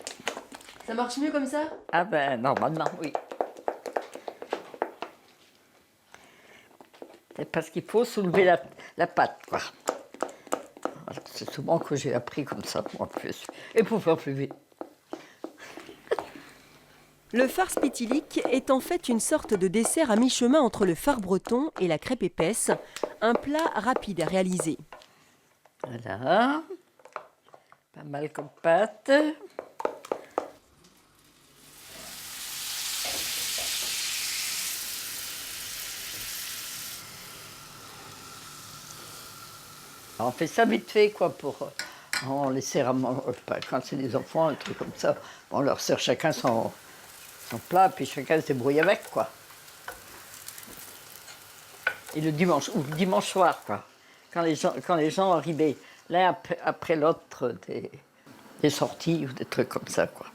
Ça marche mieux comme ça ? Ah ben, normalement, oui. C'est parce qu'il faut soulever la pâte, quoi. Alors, c'est souvent que j'ai appris comme ça, moi, plus. Et pour faire plus vite. Le phare spitilique est en fait une sorte de dessert à mi-chemin entre le phare breton et la crêpe épaisse, un plat rapide à réaliser. Voilà. Pas mal comme pâte. On fait ça vite fait, quoi, on les sert quand c'est des enfants, un truc comme ça, on leur sert chacun son plat, puis chacun se débrouille avec, quoi. Et le dimanche soir, quoi, quand les gens arrivaient l'un après l'autre des sorties ou des trucs comme ça, quoi.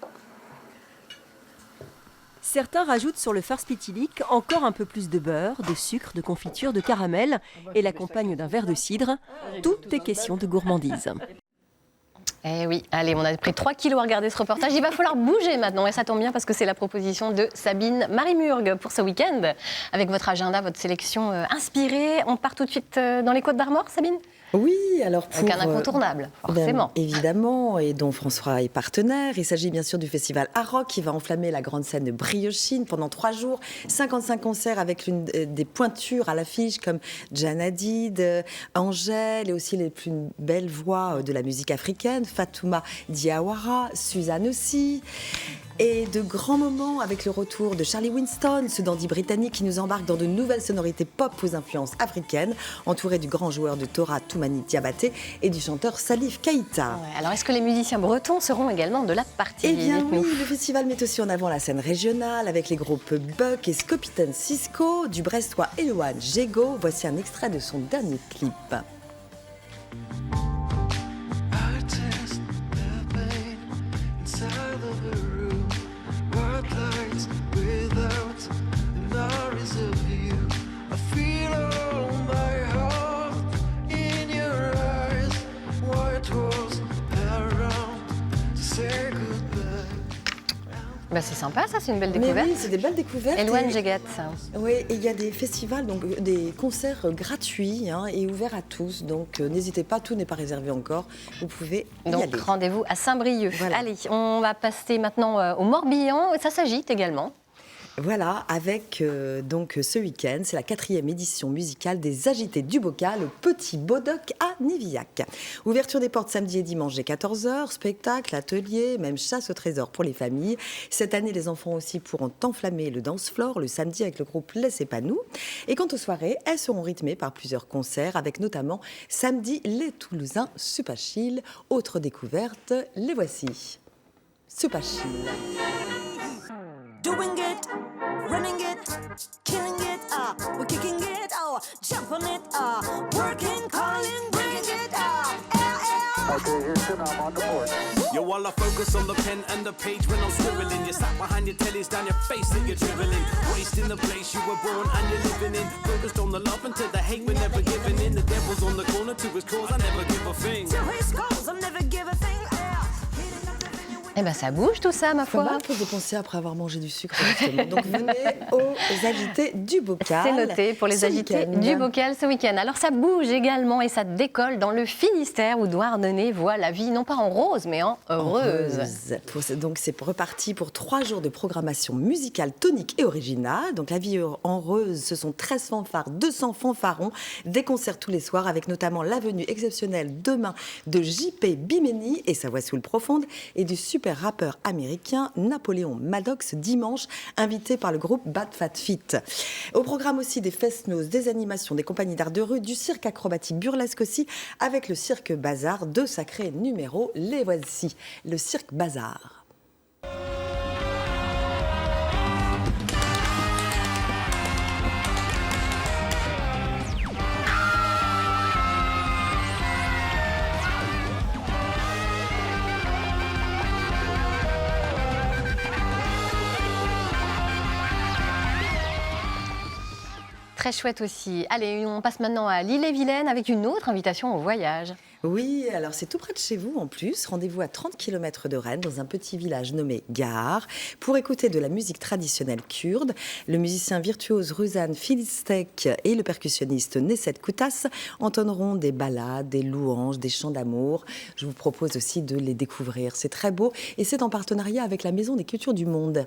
Certains rajoutent sur le phare spitilique encore un peu plus de beurre, de sucre, de confiture, de caramel et l'accompagnent d'un verre de cidre. Tout est question de gourmandise. Eh oui, allez, on a pris 3 kilos à regarder ce reportage. Il va falloir bouger maintenant et ça tombe bien parce que c'est la proposition de Sabine Marimurg pour ce week-end. Avec votre agenda, votre sélection inspirée, on part tout de suite dans les Côtes d'Armor, Sabine ? Oui, alors pour... Avec un incontournable, forcément. Évidemment, et dont François est partenaire. Il s'agit bien sûr du festival Aroc qui va enflammer la grande scène de Briochine pendant 3 jours. 55 concerts avec l'une des pointures à l'affiche comme Jan Hadid, Angèle et aussi les plus belles voix de la musique africaine, Fatouma Diawara, Suzanne aussi. Et de grands moments avec le retour de Charlie Winston, ce dandy britannique qui nous embarque dans de nouvelles sonorités pop aux influences africaines, entouré du grand joueur de Tora Toumani Diabaté et du chanteur Salif Keïta. Ouais, alors est-ce que les musiciens bretons seront également de la partie? Eh bien oui, le festival met aussi en avant la scène régionale avec les groupes Buck et Scopitan Cisco, du brestois Eloane Jego. Voici un extrait de son dernier clip. Bah c'est sympa, ça, c'est une belle découverte. Mais oui, c'est des belles découvertes. Eloane Jegat. Oui, et il y a des festivals, donc des concerts gratuits et ouverts à tous. Donc n'hésitez pas, tout n'est pas réservé encore. Vous pouvez y aller. Donc rendez-vous à Saint-Brieuc. Voilà. Allez, on va passer maintenant au Morbihan. Ça s'agite également. Voilà, avec donc ce week-end, c'est la 4e édition musicale des Agités du Bocal au Petit Bodoc à Nivillac. Ouverture des portes samedi et dimanche dès 14h, spectacle, atelier, même chasse au trésor pour les familles. Cette année, les enfants aussi pourront enflammer le dance floor le samedi avec le groupe Les C'est Pas Nous. Et quant aux soirées, elles seront rythmées par plusieurs concerts avec notamment samedi les Toulousains Supachil. Autre découverte, les voici. Supachil. Doing it, running it, killing it, we're kicking it, jump on it, working, calling, bringing it, Okay, Houston, I'm on the board. Yo, while I focus on the pen and the page when I'm scribbling, you sat behind your tellies down your face that you're dribbling, wasting the place you were born and you're living in, focused on the love until the hate we're never giving in, the devil's on the corner to his cause, I never give a thing. to his cause, I'll never give a thing, Eh ben ça bouge tout ça, ma foi. Pas mal pour dépenser après avoir mangé du sucre, justement. Donc venez aux Agités du Bocal. C'est noté pour les Agités du Bocal ce week-end. Alors ça bouge également et ça décolle dans le Finistère où Douarnenez voit la vie non pas en rose mais en heureuse. Donc c'est reparti pour 3 jours de programmation musicale tonique et originale. Donc la vie en heureuse, ce sont 13 fanfares, 200 fanfarons, des concerts tous les soirs avec notamment la venue exceptionnelle demain de JP Bimeni et sa voix soul profonde et du super rappeur américain Napoléon Maddox dimanche, invité par le groupe Bad Fat Fit. Au programme aussi des fest-noz, des animations, des compagnies d'art de rue, du cirque acrobatique burlesque aussi, avec le cirque Bazar, 2 sacrés numéros, les voici. Le cirque Bazar. Très chouette aussi. Allez, on passe maintenant à l'Ille-et-Vilaine avec une autre invitation au voyage. Oui, alors c'est tout près de chez vous en plus. Rendez-vous à 30 km de Rennes, dans un petit village nommé Gare, pour écouter de la musique traditionnelle kurde. Le musicien virtuose Ruzan Filistek et le percussionniste Neset Koutas entonneront des ballades, des louanges, des chants d'amour. Je vous propose aussi de les découvrir. C'est très beau et c'est en partenariat avec la Maison des Cultures du Monde.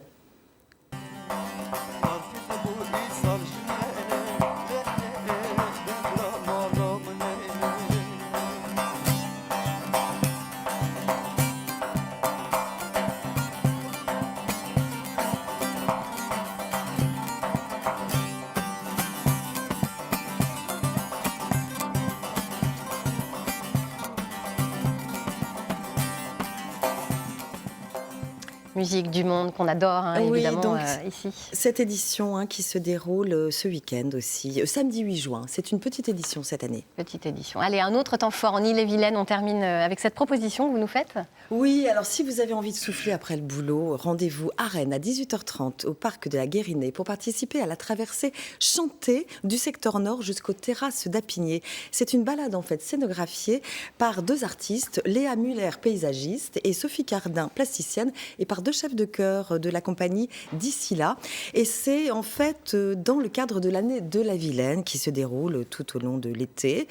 Musique du monde qu'on adore, Oui, évidemment, donc, ici. Cette édition qui se déroule ce week-end aussi, samedi 8 juin. C'est une petite édition cette année. Petite édition. Allez, un autre temps fort en Ille-et-Vilaine. On termine avec cette proposition que vous nous faites. Oui, alors si vous avez envie de souffler après le boulot, rendez-vous à Rennes à 18h30 au parc de la Guérinée pour participer à la traversée chantée du secteur nord jusqu'aux terrasses d'Apigné. C'est une balade en fait scénographiée par 2 artistes, Léa Muller, paysagiste, et Sophie Cardin, plasticienne, et par 2 deux chefs de chœur de la compagnie d'ici là. Et c'est en fait dans le cadre de l'année de la Vilaine qui se déroule tout au long de l'été.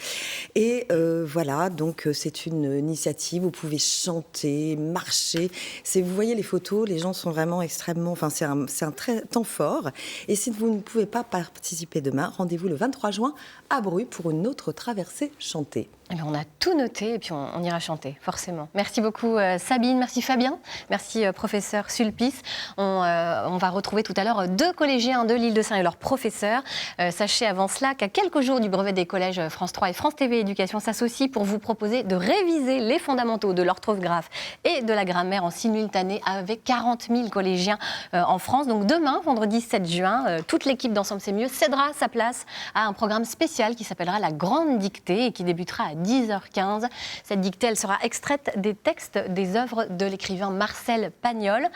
Et voilà, donc c'est une initiative, vous pouvez chanter, marcher. Vous voyez les photos, les gens sont vraiment extrêmement... Enfin, c'est un très temps fort. Et si vous ne pouvez pas participer demain, rendez-vous le 23 juin à Bru pour une autre traversée chantée. Eh bien, on a tout noté et puis on ira chanter, forcément. Merci beaucoup Sabine, merci Fabien, merci professeur Sulpice. On va retrouver tout à l'heure deux collégiens de l'Île-de-Sein et leurs professeurs. Sachez avant cela qu'à quelques jours du brevet des collèges France 3 et France TV Éducation s'associent pour vous proposer de réviser les fondamentaux de l'orthographe et de la grammaire en simultané avec 40 000 collégiens en France. Donc demain, vendredi 7 juin, toute l'équipe d'Ensemble c'est mieux cédera sa place à un programme spécial qui s'appellera La Grande Dictée et qui débutera à 10h15. Cette dictée, elle sera extraite des textes des œuvres de l'écrivain Marcel Pagnol.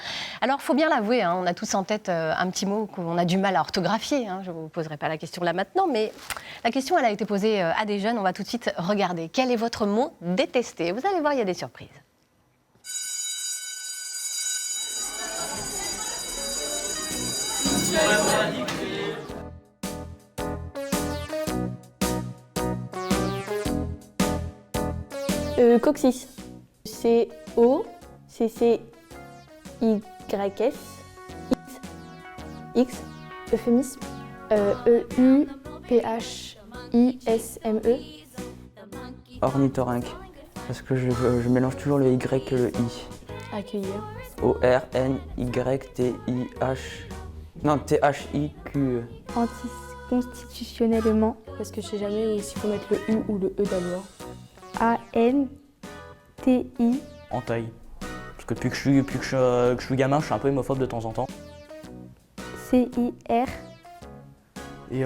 Alors, il faut bien l'avouer, on a tous en tête un petit mot qu'on a du mal à orthographier. Je ne vous poserai pas la question là maintenant, mais la question, elle a été posée à des jeunes. On va tout de suite regarder. Quel est votre mot détesté? Vous allez voir, il y a des surprises. Coccyx. C-O-C-C-Y-S. X. Euphémisme. E-U-P-H-I-S-M-E. Ornithorynque. Parce que je mélange toujours le Y et le I. Accueillir. O-R-N-Y-T-I-H. Non, T-H-I-Q-E. Anticonstitutionnellement. Parce que je sais jamais s'il faut mettre le U ou le E d'abord. A-N-T-I. Entaille. Parce que depuis que je suis gamin, je suis un peu hémophobe de temps en temps. C-I-R. Et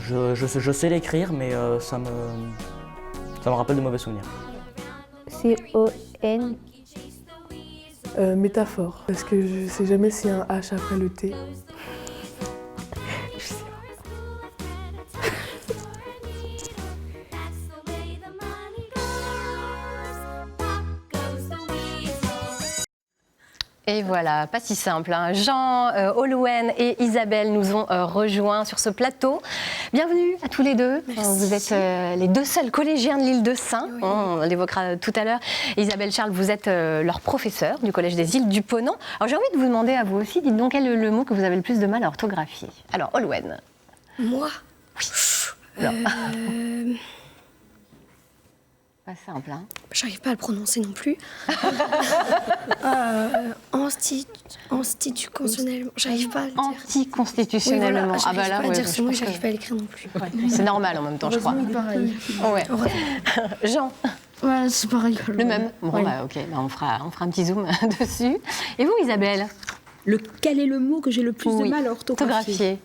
je sais l'écrire, mais ça me rappelle de mauvais souvenirs. C-O-N. Métaphore, parce que je sais jamais s'il y a un H après le T. Et voilà, pas si simple. Jean, Olouen et Isabelle nous ont rejoints sur ce plateau. Bienvenue à tous les deux. Merci. Vous êtes les deux seuls collégiens de l'Île-de-Sein. Oui. On l'évoquera tout à l'heure. Isabelle Charles, vous êtes leur professeur du Collège des Îles du Ponant. Alors j'ai envie de vous demander à vous aussi, dites donc quel est le mot que vous avez le plus de mal à orthographier? Alors, Olouen. Moi? Oui. Pas simple, hein? J'arrive pas à le prononcer non plus. Anticonstitutionnellement, j'arrive pas à le dire. Anticonstitutionnellement. Oui, voilà, j'arrive pas à dire ce mot, que... j'arrive pas à l'écrire non plus. Ouais, c'est normal en même temps, je crois. Pareil. Ouais. Jean. Ouais, c'est pareil. Le même. Bon, oui. Bah, ok, bah, on fera un petit zoom dessus. Et vous, Isabelle? Quel est le mot que j'ai le plus de mal à orthographier?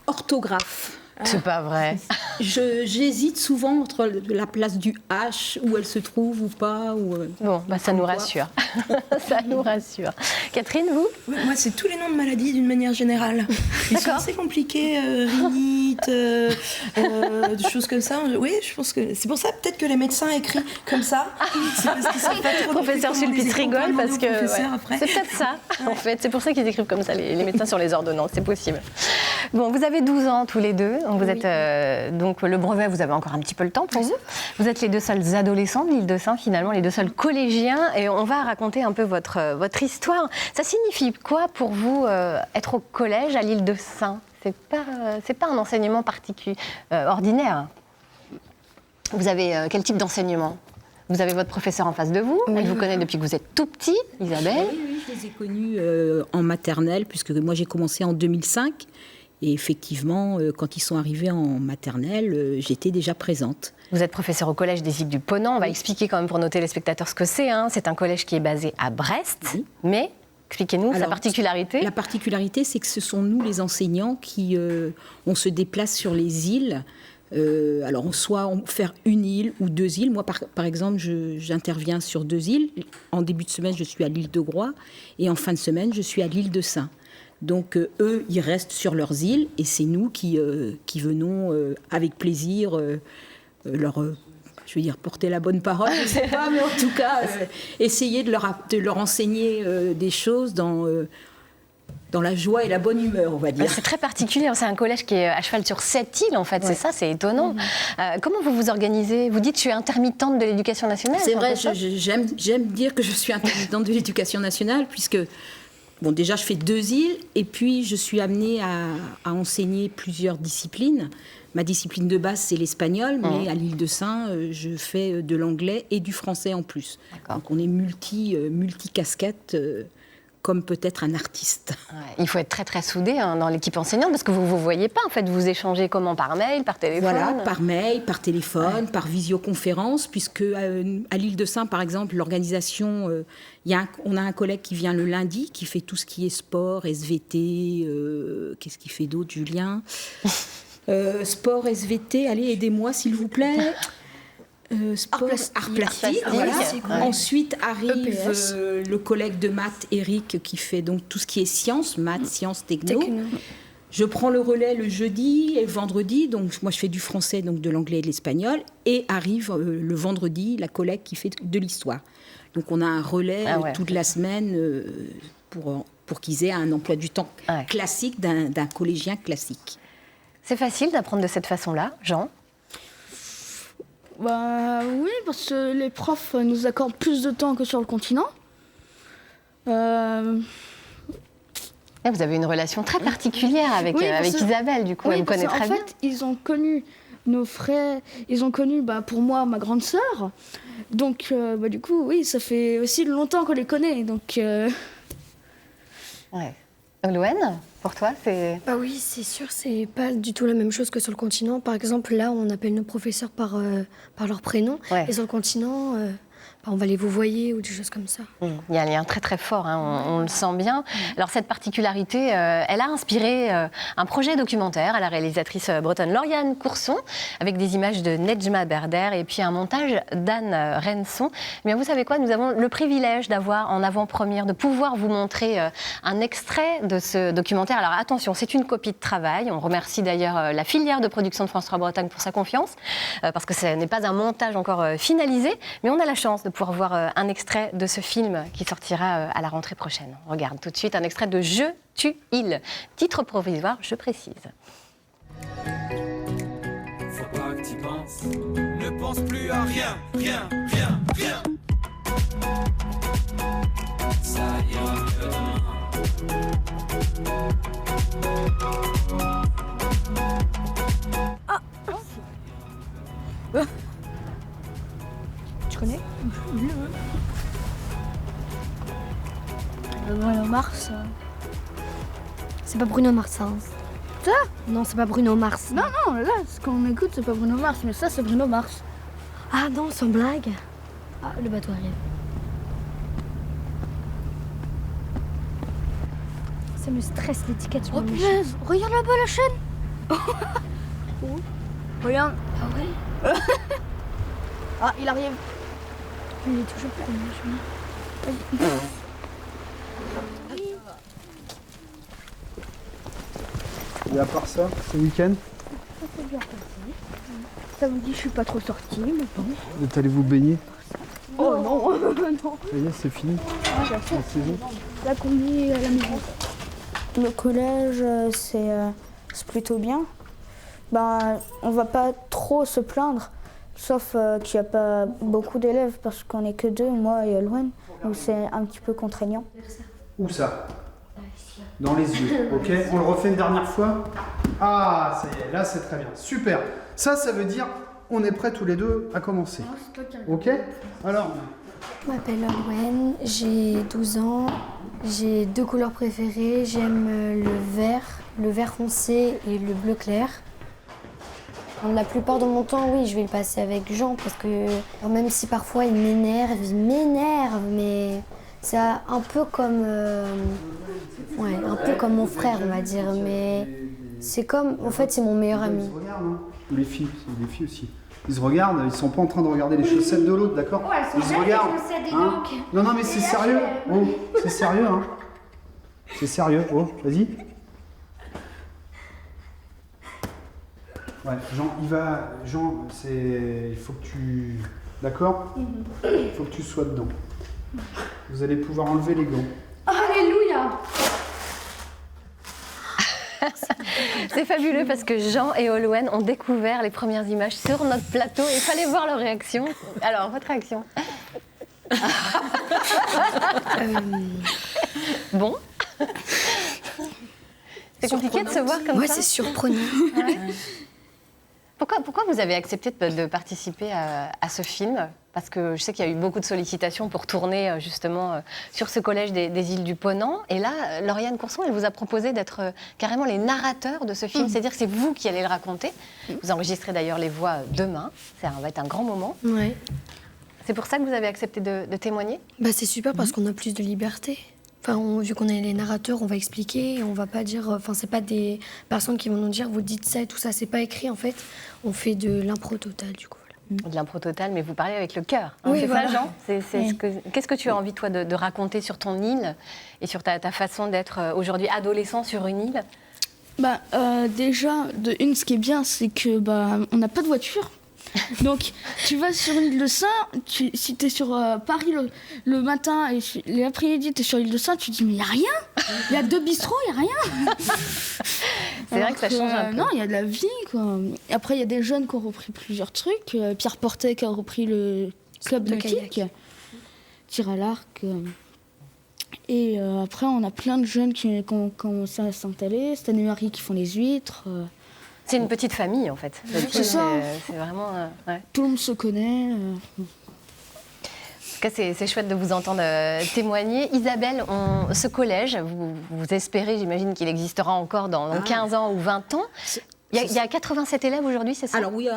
Orthographe. C'est pas vrai. J'hésite souvent entre la place du H, où elle se trouve ou pas. Bon, bah ça nous rassure. Ça nous rassure. Catherine, vous? Moi, c'est tous les noms de maladies d'une manière générale. Ils sont assez compliqués, rhinite, des choses comme ça. Oui, je pense que c'est pour ça peut-être que les médecins écrivent comme ça. C'est parce qu'ils savent pas trop. Professeur Sulpice rigole parce que c'est peut-être ça. En fait, c'est pour ça qu'ils écrivent comme ça les médecins sur les ordonnances. C'est possible. Bon, vous avez 12 ans tous les deux. Donc vous êtes donc le brevet, vous avez encore un petit peu le temps pour vous. Vous êtes les deux seuls adolescents de l'Île-de-Sein, finalement, les deux seuls collégiens. Et on va raconter un peu votre histoire. Ça signifie quoi pour vous être au collège à l'Île-de-Sein? C'est pas un enseignement particulier, ordinaire. Vous avez quel type d'enseignement? Vous avez votre professeur en face de vous. Elle vous connaît depuis que vous êtes tout petit, Isabelle. Oui, je les ai connus en maternelle, puisque moi j'ai commencé en 2005. Et effectivement, quand ils sont arrivés en maternelle, j'étais déjà présente. Vous êtes professeur au Collège des Îles du Ponant. On va expliquer quand même pour nos téléspectateurs ce que c'est. C'est un collège qui est basé à Brest, mais expliquez-nous sa particularité. La particularité, c'est que ce sont nous, les enseignants, qui on se déplace sur les îles. Alors, soit on faire une île ou deux îles. Moi, par exemple, j'interviens sur deux îles. En début de semaine, je suis à l'île de Groix. Et en fin de semaine, je suis à l'Île-de-Sein. Donc, eux, ils restent sur leurs îles. Et c'est nous qui venons avec plaisir leur je veux dire, porter la bonne parole, je ne sais pas, mais en tout cas, essayer de leur enseigner des choses dans la joie et la bonne humeur, on va dire. C'est très particulier, c'est un collège qui est à cheval sur 7 îles, en fait, c'est ça, c'est étonnant. Comment vous vous organisez? Vous dites, je suis intermittente de l'éducation nationale. C'est vrai, j'aime dire que je suis intermittente de l'éducation nationale, puisque, bon, déjà, je fais 2 îles, et puis je suis amenée à enseigner plusieurs disciplines. Ma discipline de base, c'est l'espagnol, mais à l'île de Sein, je fais de l'anglais et du français en plus. Donc on est multi-casquette, comme peut-être un artiste. Il faut être très très soudé dans l'équipe enseignante, parce que vous ne vous voyez pas, en fait, vous échangez comment? Par mail, par téléphone? Voilà, par mail, par téléphone, par visioconférence, puisque à l'île de Sein, par exemple, l'organisation, on a un collègue qui vient le lundi, qui fait tout ce qui est sport, SVT, qu'est-ce qu'il fait d'autre, Julien? Sport, SVT, allez, aidez-moi s'il vous plaît. Sport, art plastique, voilà. Ensuite arrive le collègue de maths, Eric, qui fait donc tout ce qui est sciences, maths, sciences, techno. Je prends le relais le jeudi et le vendredi, donc moi je fais du français, donc de l'anglais et de l'espagnol, et arrive le vendredi la collègue qui fait de l'histoire. Donc on a un relais toute la semaine pour qu'ils aient un emploi du temps classique d'un collégien classique. C'est facile d'apprendre de cette façon-là, Jean? Bah oui, parce que les profs nous accordent plus de temps que sur le continent. Vous avez une relation très particulière avec Isabelle, du coup, elle vous connaît très bien. En fait, ils ont connu nos frères, ils ont connu pour moi ma grande sœur. Donc du coup, oui, ça fait aussi longtemps qu'on les connaît. Donc, Louane, pour toi, c'est... Bah oui, c'est sûr, c'est pas du tout la même chose que sur le continent. Par exemple, là, on appelle nos professeurs par leur prénom. Et sur le continent, on va les vouvoyer ou des choses comme ça. Il y a un lien très très fort, on le sent bien. Alors cette particularité, elle a inspiré un projet documentaire à la réalisatrice bretonne Lauriane Courson, avec des images de Nedjma Berder et puis un montage d'Anne Renson. Mais vous savez quoi, nous avons le privilège d'avoir en avant-première, de pouvoir vous montrer un extrait de ce documentaire. Alors attention, c'est une copie de travail. On remercie d'ailleurs la filière de production de France 3 Bretagne pour sa confiance, parce que ce n'est pas un montage encore finalisé, mais on a la chance de pouvoir voir un extrait de ce film qui sortira à la rentrée prochaine. On regarde tout de suite un extrait de Je tue il. Titre provisoire, je précise. Faut pas que t'y penses. Ne pense plus à rien, rien, rien, rien. Ça ira mieux demain. Tu connais? Bruno Mars. C'est pas Bruno Mars, ça. Ça? Non, c'est pas Bruno Mars. Non, là, ce qu'on écoute, c'est pas Bruno Mars, mais ça, c'est Bruno Mars. Ah non, sans blague. Ah, le bateau arrive. Ça me stresse l'étiquette sur Oh le punaise, regarde là-bas la chaîne. Regarde. Ah ouais. Ah, il arrive. Il est toujours premier, je vois. Et à part ça, ce week-end, Ça s'est bien passé. Samedi, je suis pas trop sortie, mais bon. vous êtes allé vous baigner. Oh non, non. Ça y est, c'est fini. La saison. Là qu'on est à la maison. Le collège, c'est plutôt bien. On va pas trop se plaindre, sauf qu'il n'y a pas beaucoup d'élèves parce qu'on n'est que 2, moi et Loane, donc c'est un petit peu contraignant. Où ça? Dans les yeux, ok? On le refait une dernière fois. Ah, ça y est, là c'est très bien. Super. Ça veut dire on est prêts tous les deux à commencer. Ok? Alors, Je m'appelle Loane, j'ai 12 ans, j'ai 2 couleurs préférées, j'aime le vert foncé et le bleu clair. La plupart de mon temps, oui, je vais le passer avec Jean parce que même si parfois il m'énerve, mais c'est un peu comme mon frère, on va dire, mais c'est comme, en fait, c'est mon meilleur ami. les filles aussi. Ils se regardent, ils sont pas en train de regarder les chaussettes de l'autre, d'accord? Ouais, elles sont ils se belles, regardent. les chaussettes, dis Hein? donc. Non, mais c'est sérieux. Oh, c'est sérieux, hein. C'est sérieux. Oh, vas-y. Ouais, Jean, il faut que tu... D'accord? Il faut que tu sois dedans. Vous allez pouvoir enlever les gants. Alléluia! C'est fabuleux parce que Jean et Olwen ont découvert les premières images sur notre plateau et il fallait voir leur réaction. Alors, votre réaction? Bon. C'est compliqué de se voir comme ça. Ouais, c'est surprenant. Ouais. Pourquoi vous avez accepté de participer à ce film? Parce que je sais qu'il y a eu beaucoup de sollicitations pour tourner justement sur ce collège des îles du Ponant. Et là, Lauriane Courson, elle vous a proposé d'être carrément les narrateurs de ce film. C'est-à-dire que c'est vous qui allez le raconter. Vous enregistrez d'ailleurs les voix demain. Ça va être un grand moment. Ouais. C'est pour ça que vous avez accepté de témoigner? Bah, c'est super parce qu'on a plus de liberté. Enfin, vu qu'on est les narrateurs, on va expliquer, on va pas dire... Enfin, c'est pas des personnes qui vont nous dire « vous dites ça et tout ça », c'est pas écrit en fait. On fait de l'impro totale du coup. Voilà. De l'impro totale, mais vous parlez avec le cœur. Hein, oui, c'est voilà. ça, Jean? Qu'est-ce que tu as envie, toi, de raconter sur ton île et sur ta façon d'être aujourd'hui adolescent sur une île? Bah, déjà, ce qui est bien, c'est que on n'a pas de voiture. Donc, tu vas sur l'île de Sein, si tu es sur Paris le matin et l'après-midi, tu es sur l'île de Sein, tu te dis, mais il n'y a rien. Il y a 2 bistrots, il n'y a rien. C'est vrai que ça change un peu. Non, il y a de la vie, quoi. Après, il y a des jeunes qui ont repris plusieurs trucs. Pierre Portet qui a repris le club nautique, tir à l'arc. Et après, on a plein de jeunes qui ont commencé à s'installer. Stan et Marie qui font les huîtres. C'est une petite famille, en fait. C'est ça. C'est vraiment... ouais. Tout le monde se connaît. En tout cas, c'est chouette de vous entendre témoigner. Isabelle, ce collège, vous espérez, j'imagine qu'il existera encore dans 15 ans ou 20 ans. Il y a 87 élèves aujourd'hui, c'est ça? Alors oui,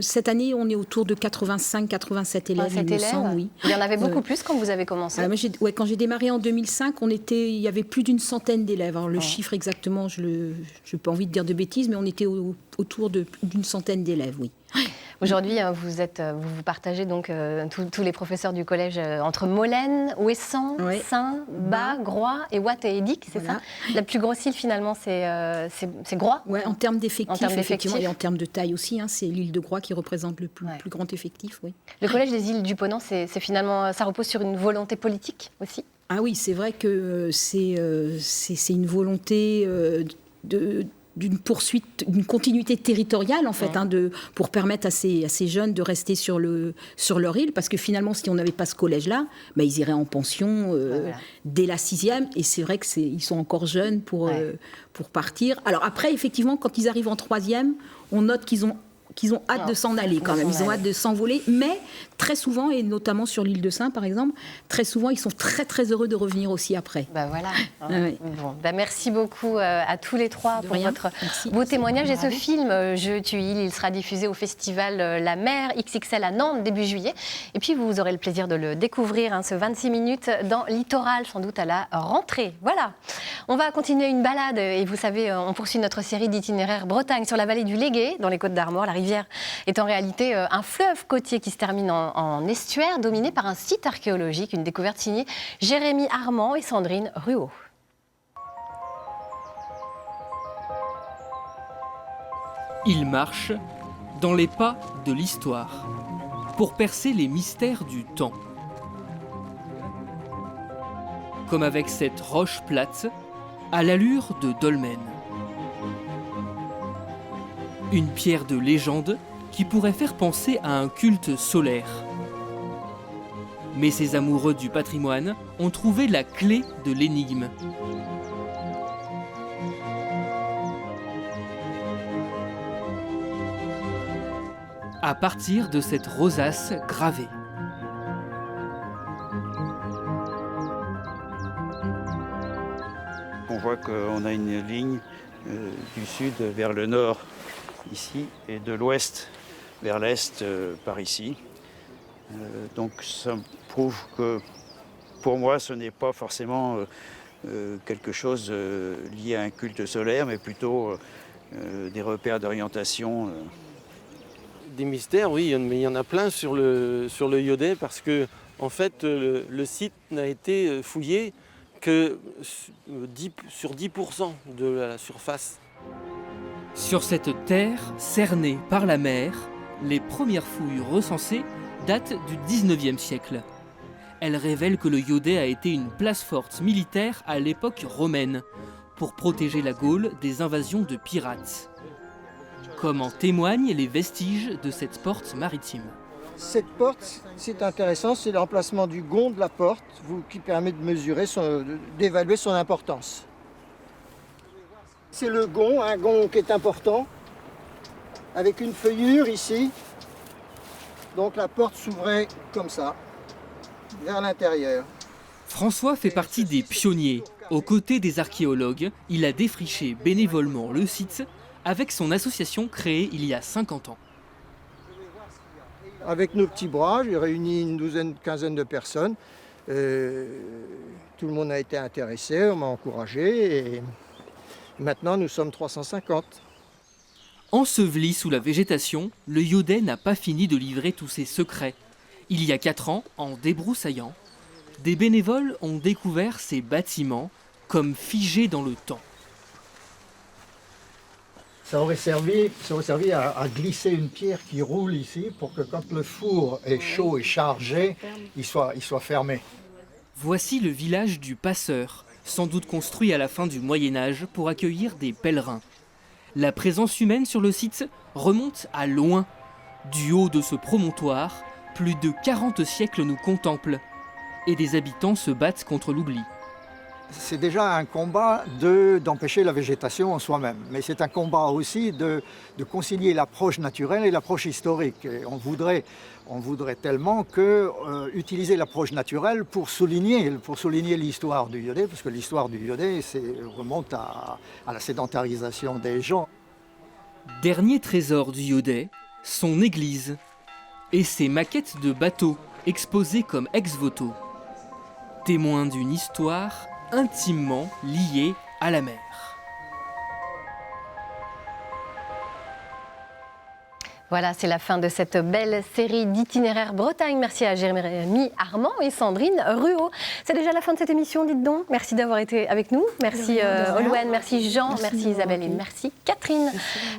cette année, on est autour de 85-87 élèves, il me semble, oui. Il y en avait beaucoup plus quand vous avez commencé? Alors, quand j'ai démarré en 2005, il y avait plus d'une centaine d'élèves. Alors le chiffre exactement, je n'ai pas envie de dire de bêtises, mais on était autour d'une centaine d'élèves, oui. Aujourd'hui, vous partagez donc tous les professeurs du collège entre Molène, Ouessant, Saint, Bas, Groix et Watt et Édic, c'est ça? La plus grosse île finalement, c'est Groix? Oui, en termes d'effectifs, effectivement, et en termes de taille aussi, hein, c'est l'île de Groix qui représente le plus grand effectif. Oui. Le collège des îles du Ponant, c'est finalement, ça repose sur une volonté politique aussi? Ah oui, c'est vrai que c'est une volonté d'une poursuite, d'une continuité territoriale en fait, pour permettre à ces jeunes de rester sur leur île, parce que finalement, si on n'avait pas ce collège-là, ils iraient en pension dès la 6e, et c'est vrai qu'ils sont encore jeunes pour partir. Alors après, effectivement, quand ils arrivent en 3e, on note qu'ils ont hâte de s'en aller quand même, ils ont hâte de s'envoler, mais très souvent, et notamment sur l'île de Sein par exemple, très souvent ils sont très très heureux de revenir aussi après. Voilà. Bon, merci beaucoup à tous les trois pour votre beau témoignage. Et ce film, Je tue île, il sera diffusé au festival La Mer XXL à Nantes début juillet. Et puis vous aurez le plaisir de le découvrir, ce 26 minutes dans Littoral, sans doute à la rentrée. Voilà. On va continuer une balade et vous savez, on poursuit notre série d'itinéraires Bretagne sur la vallée du Légué, dans les Côtes-d'Armor. La rivière est en réalité un fleuve côtier qui se termine en estuaire, dominé par un site archéologique, une découverte signée Jérémy Armand et Sandrine Ruot. Il marche dans les pas de l'histoire pour percer les mystères du temps. Comme avec cette roche plate à l'allure de dolmen. Une pierre de légende qui pourrait faire penser à un culte solaire. Mais ces amoureux du patrimoine ont trouvé la clé de l'énigme. À partir de cette rosace gravée. On voit qu'on a une ligne du sud vers le nord ici et de l'ouest vers l'est par ici. Donc ça prouve que pour moi ce n'est pas forcément quelque chose lié à un culte solaire, mais plutôt des repères d'orientation. Des mystères, oui, mais il y en a plein sur le Yodet parce que en fait le site n'a été fouillé que sur 10% de la surface. Sur cette terre cernée par la mer, les premières fouilles recensées datent du 19e siècle. Elles révèlent que le Yodet a été une place forte militaire à l'époque romaine, pour protéger la Gaule des invasions de pirates. Comme en témoignent les vestiges de cette porte maritime. Cette porte, c'est intéressant, c'est l'emplacement du gond de la porte qui permet de mesurer, d'évaluer son importance. C'est le gond, un gond qui est important, avec une feuillure ici. Donc la porte s'ouvrait comme ça, vers l'intérieur. François fait partie des pionniers. Aux côtés des archéologues, il a défriché bénévolement le site avec son association créée il y a 50 ans. Avec nos petits bras, j'ai réuni une quinzaine de personnes. Tout le monde a été intéressé, on m'a encouragé et maintenant nous sommes 350. Enseveli sous la végétation, le Yodet n'a pas fini de livrer tous ses secrets. Il y a 4 ans, en débroussaillant, des bénévoles ont découvert ces bâtiments comme figés dans le temps. Ça aurait servi à glisser une pierre qui roule ici pour que quand le four est chaud et chargé, il soit fermé. Voici le village du Passeur, sans doute construit à la fin du Moyen-Âge pour accueillir des pèlerins. La présence humaine sur le site remonte à loin. Du haut de ce promontoire, plus de 40 siècles nous contemplent. Et des habitants se battent contre l'oubli. C'est déjà un combat d'empêcher la végétation en soi-même, mais c'est un combat aussi de concilier l'approche naturelle et l'approche historique. Et on voudrait tellement utiliser l'approche naturelle pour souligner l'histoire du Yodet, parce que l'histoire du Yodet remonte à la sédentarisation des gens. Dernier trésor du Yodet, son église et ses maquettes de bateaux exposées comme ex-voto, témoins d'une histoire intimement liée à la mer. Voilà, c'est la fin de cette belle série d'itinéraires Bretagne. Merci à Jérémy Armand et Sandrine Ruot. C'est déjà la fin de cette émission, dites donc. Merci d'avoir été avec nous. Merci Olwen, merci Jean, merci Isabelle et merci Catherine.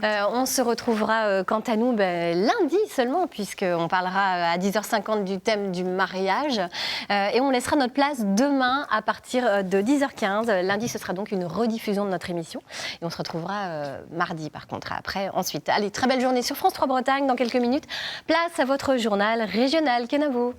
On se retrouvera quant à nous lundi seulement, puisqu'on parlera à 10h50 du thème du mariage. Et on laissera notre place demain à partir de 10h15. Lundi, ce sera donc une rediffusion de notre émission. Et on se retrouvera mardi, par contre, après. Ensuite, allez, très belle journée sur France 3 Bretagne. Dans quelques minutes, place à votre journal régional. Kenavo.